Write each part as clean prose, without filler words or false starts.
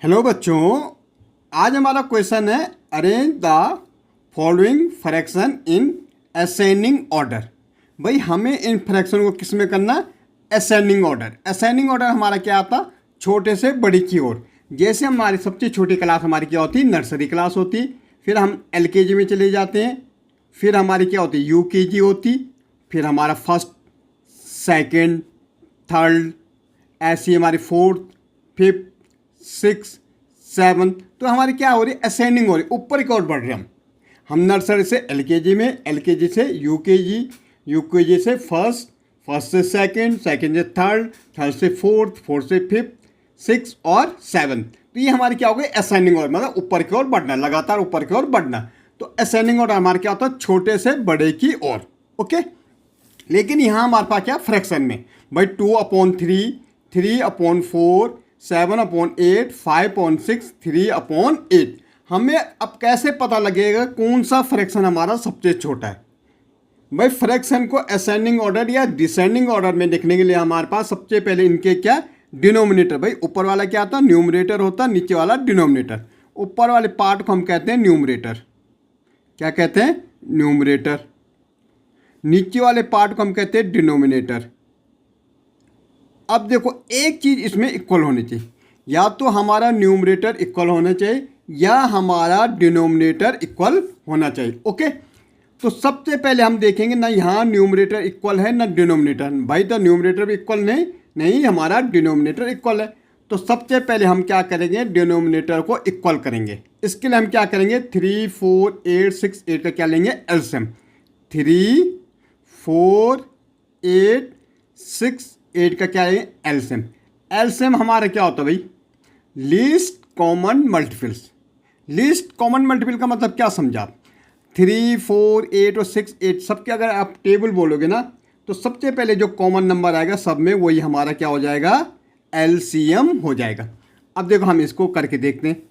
Hello बच्चों, आज हमारा क्वेश्चन है arrange the following fraction in ascending order. भाई हमें इन फ्रैक्शन को किस में करना? Ascending order. असेंडिंग ऑर्डर हमारा क्या आता? छोटे से बड़ी की ओर। जैसे हमारी सबसे छोटी क्लास हमारी क्या होती? नर्सरी क्लास होती। फिर हम एलकेजी में चले जाते हैं। फिर हमारी क्या होती? यूकेजी होती। फिर हमारा फर्स्ट, सेकंड, थर्ड, ऐसी हमारी फोर्थ, फिफ्थ, सिक्स, सेवन। तो हमारी क्या हो रही है? असेंडिंग हो रही है, ऊपर की ओर बढ़ रहे हैं हम नर्सरी से एलकेजी में, एलकेजी से यूकेजी, यूकेजी से फर्स्ट, फर्स्ट से सेकंड, सेकंड से थर्ड, थर्ड से फोर्थ, फोर्थ से फिफ्थ, सिक्स और सेवन। तो ये हमारी क्या हो गई? असेंडिंग ऑर्डर, मतलब ऊपर की ओर बढ़ना, लगातार ऊपर की ओर बढ़ना। तो असेंडिंग ऑर्डर हमारा क्या होता है? छोटे से बड़े की ओर। ओके, लेकिन यहाँ हमारे पास क्या? फ्रैक्शन में भाई 2/3, 3/4, 7/8, 5/6, 3/8। हमें अब कैसे पता लगेगा कौन सा फ्रैक्शन हमारा सबसे छोटा है? भाई फ्रैक्शन को असेंडिंग ऑर्डर या डिसेंडिंग ऑर्डर में देखने के लिए हमारे पास सबसे पहले इनके क्या? डिनोमिनेटर। भाई ऊपर वाला क्या होता है? न्यूमरेटर होता है, नीचे वाला डिनोमिनेटर। ऊपर वाले पार्ट को हम कहते हैं न्यूमरेटर। क्या कहते हैं? न्यूमरेटर। नीचे वाले पार्ट को हम कहते हैं डिनोमिनेटर। अब देखो, एक चीज़ इसमें इक्वल होनी चाहिए, या तो हमारा न्यूमरेटर इक्वल होना चाहिए या हमारा डिनोमिनेटर इक्वल होना चाहिए। ओके, तो सबसे पहले हम देखेंगे ना यहाँ न्यूमरेटर इक्वल है ना डिनोमिनेटर। भाई तो न्यूमरेटर भी इक्वल नहीं, नहीं हमारा डिनोमिनेटर इक्वल है। तो सबसे पहले हम क्या करेंगे? डिनोमिनेटर को इक्वल करेंगे। इसके लिए हम क्या करेंगे? 3, 4, 8, 6, 8 का क्या लेंगे? एलसीएम। 3, 4, 8, 6, 8 का क्या है? एलसीएम। एलसीएम हमारा क्या होता है भाई? Least common multiples. Least common multiple का मतलब क्या समझा आप? 3, 4, 8 और 6, 8 सबके अगर आप टेबल बोलोगे ना, तो सबसे पहले जो कॉमन नंबर आएगा सब में, वही हमारा क्या हो जाएगा? एलसीएम हो जाएगा। अब देखो हम इसको करके देखते हैं।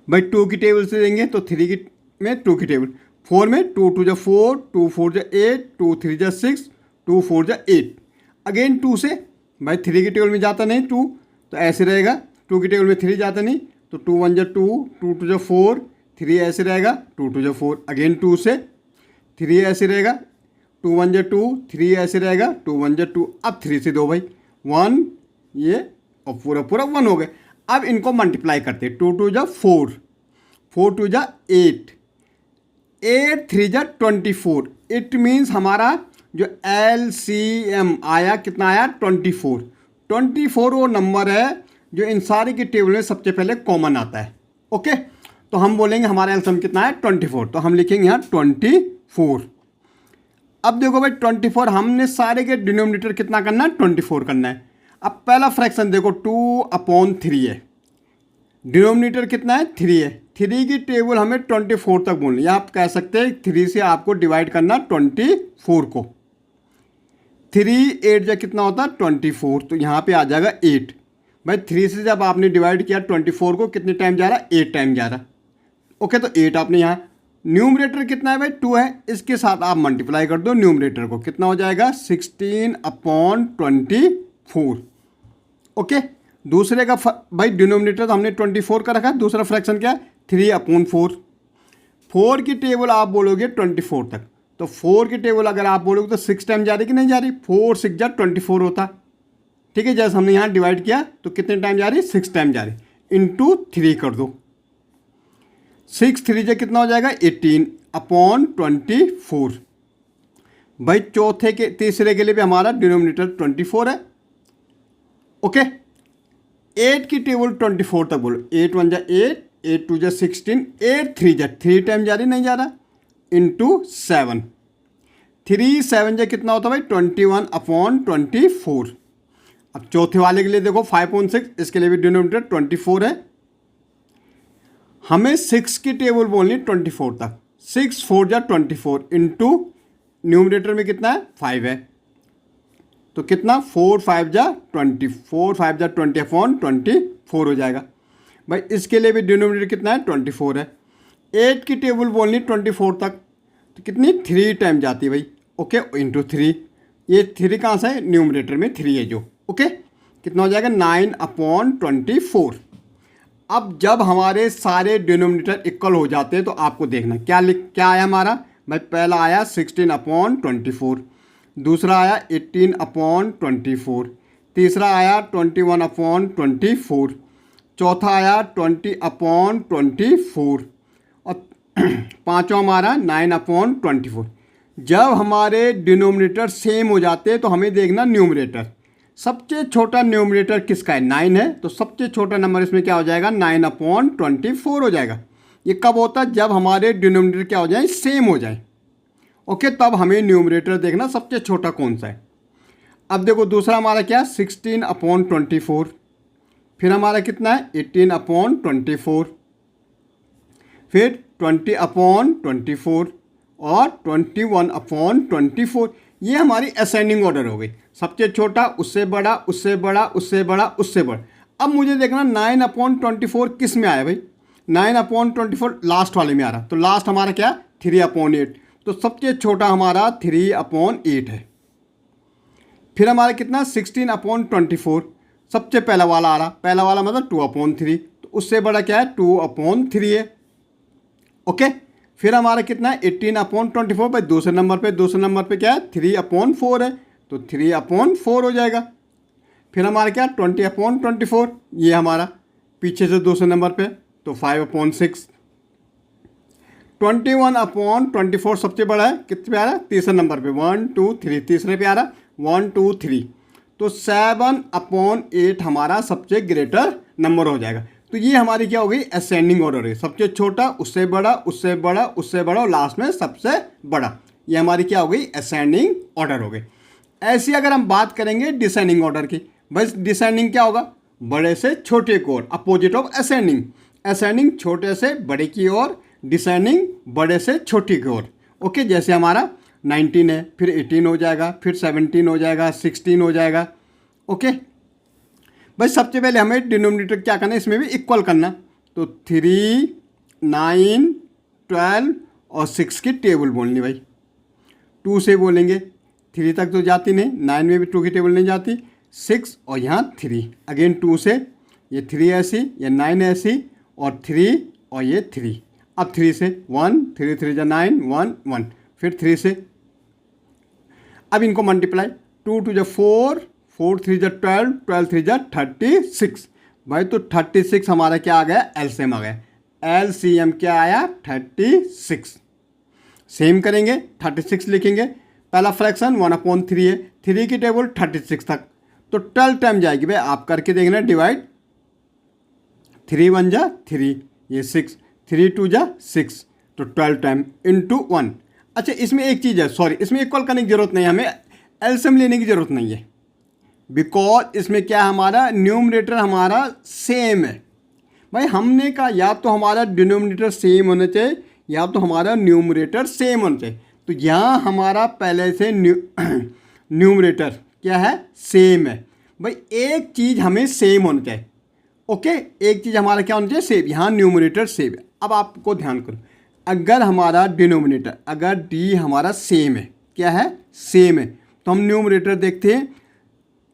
भाई 2 की टेबल से देंगे तो 3 की में 2 की टेबल, 4 में 2 2 जा 4, 2 4 जा 8, 2 3 जा 6, 2 4 जा 8। अगेन 2 से, भाई 3 की टेबल में जाता नहीं 2, तो ऐसे रहेगा। 2 की टेबल में 3 जाता नहीं, तो 2 1 जा 2, 2 2 जा 4, 3 ऐसे रहेगा, 2 2 जा 4। अगेन 2 से 3 ऐसे रहेगा, 2 1 जा 2, 3 ऐसे रहेगा, 2 1 जा 2। अब 3 से दो भाई 1, ये और पूरा पूरा 1 हो गए। अब इनको मल्टीप्लाई करते हैं। 2 2 जा 4, 4 2 जा 8, 8 3 जा 24। इट मीन्स हमारा जो एलसीएम आया कितना आया? 24। 24 वो नंबर है जो इन सारी की टेबल में सबसे पहले कॉमन आता है। ओके, तो हम बोलेंगे हमारा एलसीएम कितना है? 24। तो हम लिखेंगे यहाँ 24। अब देखो भाई 24, हमने सारे के डिनोमिनेटर कितना करना है? 24 करना है। अब पहला फ्रैक्शन देखो 2/3 है, डिनोमिनेटर कितना है? 3 है। 3 की टेबल हमें 24 तक बोलनी है। आप कह सकते हैं 3 से आपको डिवाइड करना 24 को। 3 8 जा कितना होता है? 24। तो यहाँ पे आ जाएगा 8। भाई 3 से जब आपने डिवाइड किया 24 को, कितने टाइम जा रहा? 8 टाइम जा रहा। ओके, तो 8 आपने यहाँ, न्यूमरेटर कितना है भाई? 2 है। इसके साथ आप मल्टीप्लाई कर दो न्यूमरेटर को, कितना हो जाएगा? 16/24। ओके, दूसरे का भाई डिनोमिनेटर तो हमने 24 का रखा। दूसरा फ्रैक्शन क्या है? 3/4। 4 की टेबल आप बोलोगे 24 तक, तो 4 की टेबल अगर आप बोलोगे तो 6 टाइम जा रही कि नहीं जा रही? 4 6 जा 24 होता। ठीक है, जैसे हमने यहाँ डिवाइड किया तो कितने टाइम जा रही? 6 टाइम जा रही। इंटू 3 कर दो, 6 3 जा कितना हो जाएगा? 18/24। भाई चौथे के तीसरे के लिए भी हमारा डिनोमिनेटर 24 है। ओके, 8 की टेबल 24 तक बोलो। 8 1 जा 8, 8 2 जा 16, 8 3 जा 3 टाइम जा रही नहीं जा रहा, इंटू 7। 3 7 जा कितना होता है भाई? 21/24। अब चौथे वाले के लिए देखो 5/6, इसके लिए भी डिनोमिनेटर 24 है। हमें 6 की टेबल बोलनी 24 तक। 6 4 जा 24 इंटू न्यूमरेटर में कितना है? 5 है, तो कितना? 4 5 जा 20, 4 5 जा 20/24 हो जाएगा। भाई इसके लिए भी डिनोमिनेटर कितना है? 24 है। 8 की टेबल बोलनी 24 तक, तो कितनी? 3 टाइम जाती है भाई। Okay, into 3। ये 3 कहाँ से है? न्यूमरेटर में 3 है जो। ओके, कितना हो जाएगा? 9/24। अब जब हमारे सारे डिनोमिनेटर इक्वल हो जाते हैं तो आपको देखना क्या आया हमारा भाई। पहला आया 16/24, दूसरा आया 18/24, तीसरा आया 21/24, चौथा आया 20/24 और पांचवा हमारा 9/24। जब हमारे डिनोमिनेटर सेम हो जाते हैं तो हमें देखना न्यूमरेटर। सबसे छोटा न्यूमरेटर किसका है? 9 है, तो सबसे छोटा नंबर इसमें क्या हो जाएगा? 9/24 हो जाएगा। ये कब होता है? जब हमारे डिनोमिनेटर क्या हो जाए? सेम हो जाए। ओके, तब हमें न्यूमरेटर देखना सबसे छोटा कौन सा है। अब देखो दूसरा हमारा क्या? 16/24, फिर हमारा कितना है? 18/24, फिर 20/24 और 21/24। ये हमारी असेंडिंग ऑर्डर हो गई। सबसे छोटा, उससे बड़ा, उससे बड़ा, उससे बड़ा, उससे बड़ा। अब मुझे देखना 9/24 किस में आया भाई? 9/24 लास्ट वाले में आ रहा, तो लास्ट हमारा क्या? 3/8। तो सबसे छोटा हमारा 3/8 है। फिर हमारा कितना? 16/24 सबसे पहला वाला आ रहा, पहला वाला मतलब 2/3, तो उससे बड़ा क्या है? 2/3 है। ओके, फिर हमारा कितना है? 18/24 भाई दूसरे नंबर पे क्या है? 3/4 है, तो 3/4 हो जाएगा। फिर हमारा क्या? 20/24, ये हमारा पीछे से दूसरे नंबर पे, तो 5/6। 21/24 सबसे बड़ा है, कितने पे आ रहा है? तीसरे नंबर पे, 1 2 3, तीसरे पे आ रहा 1 2 3, तो 7/8 हमारा सबसे ग्रेटर नंबर हो जाएगा। तो ये हमारी क्या हो गई? असेंडिंग ऑर्डर है। सबसे छोटा, उससे बड़ा, उससे बड़ा, उससे बड़ा और लास्ट में सबसे बड़ा। ये हमारी क्या हो गई? असेंडिंग ऑर्डर हो गई। ऐसी अगर हम बात करेंगे डिसेंडिंग ऑर्डर की, बस डिसेंडिंग क्या होगा? बड़े से छोटे की ओर, अपोजिट ऑफ असेंडिंग। असेंडिंग छोटे से बड़े की ओर, डिसेंडिंग बड़े से छोटी की ओर। ओके, जैसे हमारा 19 है, फिर 18 हो जाएगा, फिर 17 हो जाएगा, 16 हो जाएगा। ओके, बस सबसे पहले हमें डिनोमिनेटर क्या करना है? इसमें भी इक्वल करना। तो 3 9 12 और 6 की टेबल बोलनी भाई। 2 से बोलेंगे, 3 तक तो जाती नहीं, 9 में भी 2 की टेबल नहीं जाती, 6 और यहाँ 3, अगेन 2 से, ये 3 ऐसी, ये 9 ऐसी, और 3 और ये 3। अब 3 से 1, 3 3 9 1 1, फिर 3 से, अब इनको मल्टीप्लाई, 2 2 4, 4 3 12, 12 3 36। भाई तो 36 हमारा क्या आ गया? एलसीएम आ गया। एलसीएम क्या आया? 36। सेम करेंगे, 36 लिखेंगे। पहला फ्रैक्शन 1/3 है, 3 की टेबल 36 तक, तो 12 टाइम जाएगी भाई। आप करके देखना डिवाइड, 3 1 जा 3, ये 6, 3 2 जा 6, तो 12 टाइम इंटू 1। अच्छा, इसमें एक चीज़ है, सॉरी, इसमें इक्वल करने की जरूरत नहीं है, हमें एलसीएम लेने की जरूरत नहीं है, बिकॉज इसमें क्या हमारा न्यूमरेटर हमारा सेम है। भाई हमने कहा या तो हमारा डिनोमिनेटर सेम होना चाहिए या तो हमारा न्यूमरेटर सेम होना चाहिए। तो यहाँ हमारा पहले से न्यूमरेटर क्या है? सेम है। भाई एक चीज़ हमें सेम होना चाहिए। ओके, एक चीज़ हमारा क्या होना चाहिए? सेम। यहाँ न्यूमरेटर सेम है। अब आपको ध्यान करो, अगर हमारा डिनोमिनेटर, अगर डी हमारा सेम है, क्या है? सेम है, तो हम न्यूमरेटर देखते हैं,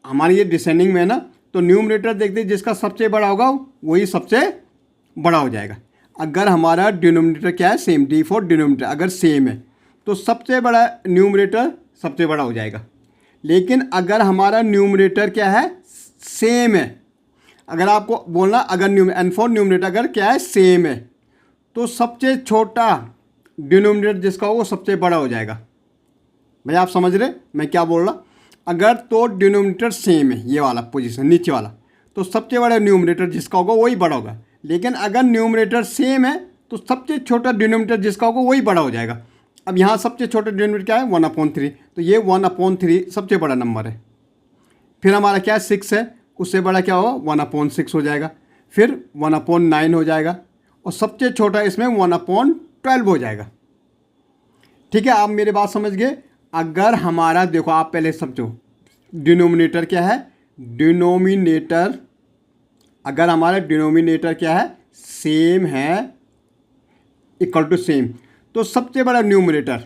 हमारी ये डिसेंडिंग में है ना, तो न्यूमरेटर देखते हैं जिसका सबसे बड़ा होगा वही सबसे बड़ा हो जाएगा। अगर हमारा डिनोमिनेटर क्या है? सेम, डी फॉर डिनोमिनेटर अगर सेम है तो सबसे बड़ा न्यूमरेटर सबसे बड़ा हो जाएगा। लेकिन अगर हमारा न्यूमरेटर क्या है? सेम है, अगर आपको बोलना अगर एन फॉर न्यूमरेटर अगर क्या है? सेम है, तो सबसे छोटा डिनोमिनेटर जिसका हो वो सबसे बड़ा हो जाएगा। भाई आप समझ रहे मैं क्या बोल रहा? अगर तो डिनोमिनेटर सेम है, ये वाला पोजीशन नीचे वाला, तो सबसे बड़ा न्यूमरेटर जिसका होगा वही बड़ा होगा। लेकिन अगर न्यूमरेटर सेम है तो सबसे छोटा डिनोमिनेटर जिसका होगा वही बड़ा हो जाएगा। अब यहाँ सबसे छोटा डिनोमिनेटर क्या है? 1/3, तो ये 1/3 सबसे बड़ा नंबर है। फिर हमारा क्या है? 6 है, उससे बड़ा क्या होगा? 1/6 हो जाएगा। फिर 1/9 हो जाएगा, और सबसे छोटा इसमें 1/12 हो जाएगा। ठीक है, आप मेरी बात समझ गए? अगर हमारा देखो, आप पहले समझो, डिनोमिनेटर क्या है? डिनोमिनेटर, अगर हमारा डिनोमिनेटर क्या है? सेम है, इक्वल टू सेम, तो सबसे बड़ा न्यूमरेटर,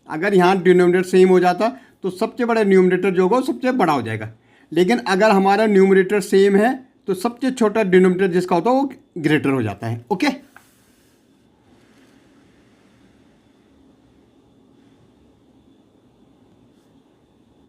अगर यहाँ डिनोमिनेटर सेम हो जाता तो सबसे बड़ा न्यूमरेटर जो होगा वो सबसे बड़ा हो जाएगा। लेकिन अगर हमारा न्यूमरेटर सेम है तो सबसे छोटा डिनोमिनेटर जिसका होता है वो ग्रेटर हो जाता है। ओके।